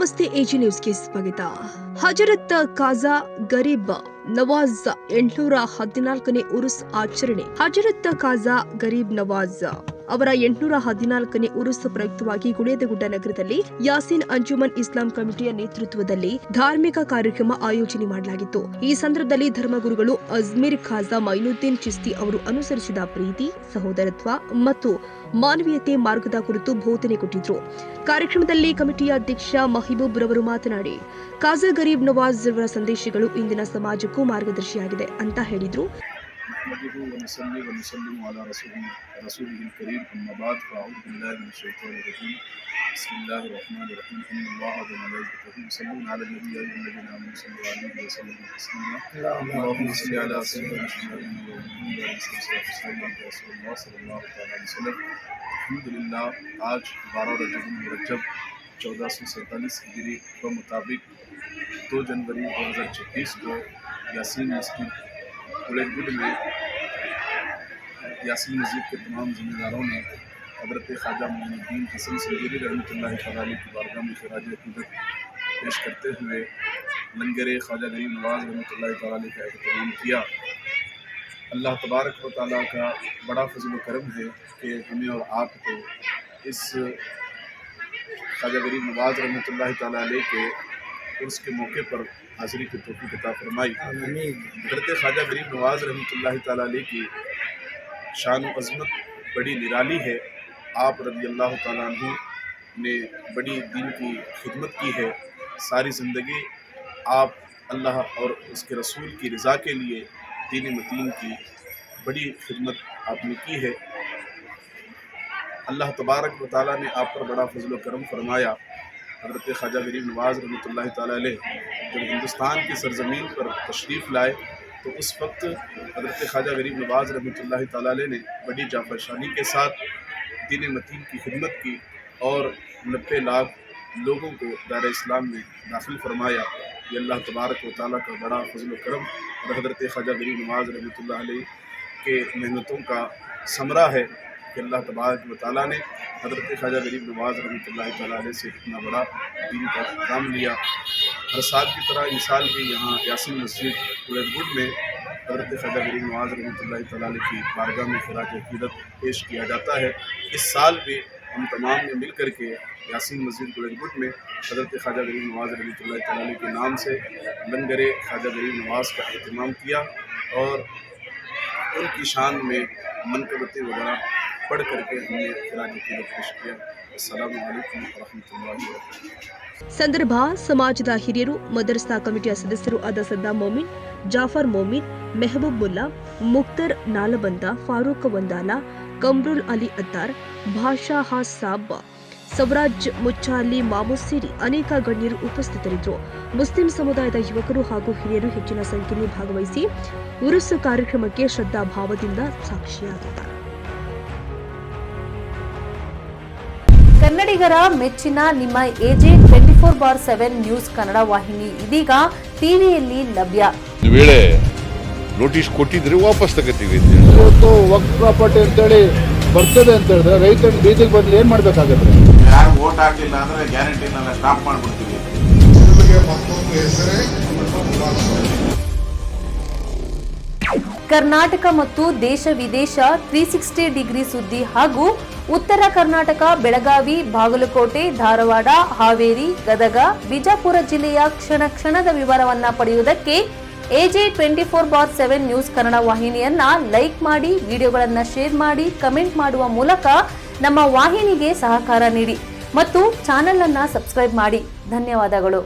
ನಮಸ್ತೆ ಎಜಿ ನ್ಯೂಸ್ಗೆ ಸ್ವಾಗತ. ಹಜರತ್ ಖಾಜಾ ಗರೀಬ್ ನವಾಜ್ 814ನೇ ಉರುಸ್ ಆಚರಣೆ. ಹಜರತ್ ಖಾಜಾ ಗರೀಬ್ ನವಾಜ್ ಅವರ 814ನೇ ಉರುಸ್ ಪ್ರಯುಕ್ತವಾಗಿ ಗುಳೇದಗುಡ್ಡ ನಗರದಲ್ಲಿ ಯಾಸೀನ್ ಅಂಜುಮನ್ ಇಸ್ಲಾಂ ಕಮಿಟಿಯ ನೇತೃತ್ವದಲ್ಲಿ ಧಾರ್ಮಿಕ ಕಾರ್ಯಕ್ರಮ ಆಯೋಜನೆ ಮಾಡಲಾಗಿತ್ತು. ಈ ಸಂದರ್ಭದಲ್ಲಿ ಧರ್ಮಗುರುಗಳು ಅಜ್ಮೀರ್ ಖಾಜಾ ಮೈನುದ್ದೀನ್ ಚಿಸ್ತಿ ಅವರು ಅನುಸರಿಸಿದ ಪ್ರೀತಿ, ಸಹೋದರತ್ವ ಮತ್ತು ಮಾನವೀಯತೆ ಮಾರ್ಗದ ಕುರಿತು ಬೋಧನೆ ಕೊಟ್ಟಿದ್ರು. ಕಾರ್ಯಕ್ರಮದಲ್ಲಿ ಕಮಿಟಿಯ ಅಧ್ಯಕ್ಷ ಮಹಿಬೂಬ್ ರವರು ಮಾತನಾಡಿ, ಖಾಜಾ ಗರೀಬ್ ನವಾಜ್ ಅವರ ಸಂದೇಶಗಳು ಇಂದಿನ ಸಮಾಜಕ್ಕೂ ಮಾರ್ಗದರ್ಶಿಯಾಗಿದೆ ಅಂತ ಹೇಳಿದ್ರು. अल्हम्दुलिल्लाह आज 12 रजब 1447 हिजरी के मुताबिक 2 जनवरी 2026 को यासीन मस्जिद गुलेगुड में यासीन मस्जिद के तमाम जिम्मेदारों ने हज़रत ख्वाजा मोइनुद्दीन हसन संगीरी रहमतुल्लाहि तआला की बारगाह में खिराज अक़ीदत पेश करते हुए लंगर ख्वाजा गरीब नवाज रहमतुल्लाहि तआला का एहतराम किया। अल्लाह तबारक व तआला का बड़ा फजल व करम है कि हमें और आपको इस ख्वाजा गरीब नवाज रहमतुल्लाहि तआला के उर्स के मौके पर हाज़िरी की तौफ़ीक़ अता फरमाई। हज़रत ख्वाजा गरीब नवाज रहमतुल्लाहि तआला की शान व अज़मत बड़ी निराली है। आप रज़ी अल्लाह तआला अन्हु ने बड़ी दीन की खिदमत की है। सारी ज़िंदगी आप अल्लाह और उसके रसूल की रज़ा के लिए दीन मतीन की बड़ी खिदमत आपने की है। अल्लाह तबारक व तआला ने आप पर बड़ा फजल व करम फरमाया। हज़रत ख्वाजा गरीब नवाज रहमतुल्लाहि तआला अलैह जब हिंदुस्तान की सरजमीन पर तशरीफ़ लाए तो उस वक्त हज़रत ख्वाजा गरीब नवाज रहमतुल्लाहि तआला अलैह ने बड़ी जाफरशानी के साथ दीन मतीन की खिदमत की और 90 लाख लोगों को दार इस्लाम में दाखिल फरमाया। ये अल्लाह तबारक व तआला का बड़ा फजल व करम और हज़रत ख्वाजा गरीब नवाज रहमतुल्लाहि अलैह के मेहनतों का समरा है कि अल्लाह तबारक व तआला ने हज़रत ख्वाजा गरीब नवाज रहमतुल्लाहि तआला अलैह से इतना बड़ा दीन का काम लिया। हर साल की तरह इस साल भी यहाँ यासीन मस्जिद गुलेगुड में हज़रत ख्वाजा गरीब नवाज रहमतुल्लाहि तआला अलैह की बारगाह में खिराज अक़ीदत पेश किया जाता है। इस साल भी हम तमाम ने मिल कर के यासीन मस्जिद गुलेगुड में हज़रत ख्वाजा गरीब नवाज रहमतुल्लाहि तआला अलैह के नाम से लंगर ख्वाजा गरीब नवाज का अहतमाम किया और उनकी शान में मनक़बतें वगैरह पढ़ करके हमने खिराज अक़ीदत पेश किया। अस्सलामु अलैकुम व रहमतुल्लाहि व बरकातुहू। ಸಂದರ್ಭ ಸಮಾಜದ ಹಿರಿಯರು, ಮದರಸಾ ಕಮಿಟಿಯ ಸದಸ್ಯರು ಆದ ಸದ್ದಾಂ ಮೊಮಿನ್, ಜಾಫರ್ ಮೊಮಿನ್, ಮೆಹಬೂಬ್ ಮುಲ್ಲಾ, ಮುಖ್ತರ್ ನಾಲಬಂದ, ಫಾರೂಕ್ ವಂದಾಲ, ಕಮ್ರುಲ್ ಅಲಿ ಅತ್ತಾರ್, ಭಾಷಾ ಸಾಬ್, ಸವರಾಜ್ ಮುಚ್ಚಾಲಿ ಮಾಮೂದ್ ಸೇರಿ ಅನೇಕ ಗಣ್ಯರು ಉಪಸ್ಥಿತರಿದ್ದರು. ಮುಸ್ಲಿಂ ಸಮುದಾಯದ ಯುವಕರು ಹಾಗೂ ಹಿರಿಯರು ಹೆಚ್ಚಿನ ಸಂಖ್ಯೆಯಲ್ಲಿ ಭಾಗವಹಿಸಿ ಉರುಸ್ ಕಾರ್ಯಕ್ರಮಕ್ಕೆ ಶ್ರದ್ಧಾ ಭಾವದಿಂದ ಸಾಕ್ಷಿಯಾಗಿದ್ದಾರೆ. ಕನ್ನಡಿಗರ ಮೆಚ್ಚಿನ ನಿಮ್ಮ ಎಜೆ 24/7 ನ್ಯೂಸ್ ಕನ್ನಡ ವಾಹಿನಿ ಇದೀಗ ಟಿವಿಯಲ್ಲಿ ಲಭ್ಯ. ವೇಳೆ ನೋಟಿಸ್ ಕೊಟ್ಟಿದ್ರೆ ವಾಪಸ್ ತಗೋತೀವಿ. ಇವತ್ತು ವಕ್ಫ್ ಪ್ರಾಪರ್ಟಿ ಅಂತೇಳಿ ಬರ್ತದೆ ಅಂತ ಹೇಳಿದ್ರೆ ರೈತರು ಬೀದಿಗೆ ಬಂದು ಏನ್ ಮಾಡ್ಬೇಕಾಗತ್ತೆ? ಯಾರು ವೋಟ್ ಹಾಕಿಲ್ಲ ಅಂದ್ರೆ ಗ್ಯಾರಂಟಿನೆಲ್ಲ ಸ್ಟಾಪ್ ಮಾಡ್ಬಿಡ್ತೀವಿ. ಕರ್ನಾಟಕ ಮತ್ತು ದೇಶ ವಿದೇಶ 360 ಡಿಗ್ರಿ ಸುದ್ದಿ ಹಾಗೂ ಉತ್ತರ ಕರ್ನಾಟಕ, ಬೆಳಗಾವಿ, ಬಾಗಲಕೋಟೆ, ಧಾರವಾಡ, ಹಾವೇರಿ, ಗದಗ, ಬಿಜಾಪುರ ಜಿಲ್ಲೆಯ ಕ್ಷಣ ಕ್ಷಣದ ವಿವರವನ್ನ ಪಡೆಯುವುದಕ್ಕೆ ಎಜೆ 24/7 ನ್ಯೂಸ್ ಕನ್ನಡ ವಾಹಿನಿಯನ್ನ ಲೈಕ್ ಮಾಡಿ, ವಿಡಿಯೋಗಳನ್ನ ಶೇರ್ ಮಾಡಿ, ಕಮೆಂಟ್ ಮಾಡುವ ಮೂಲಕ ನಮ್ಮ ವಾಹಿನಿಗೆ ಸಹಕಾರ ನೀಡಿ ಮತ್ತು ಚಾನೆಲ್ ಅನ್ನ ಸಬ್ಸ್ಕ್ರೈಬ್ ಮಾಡಿ. ಧನ್ಯವಾದಗಳು.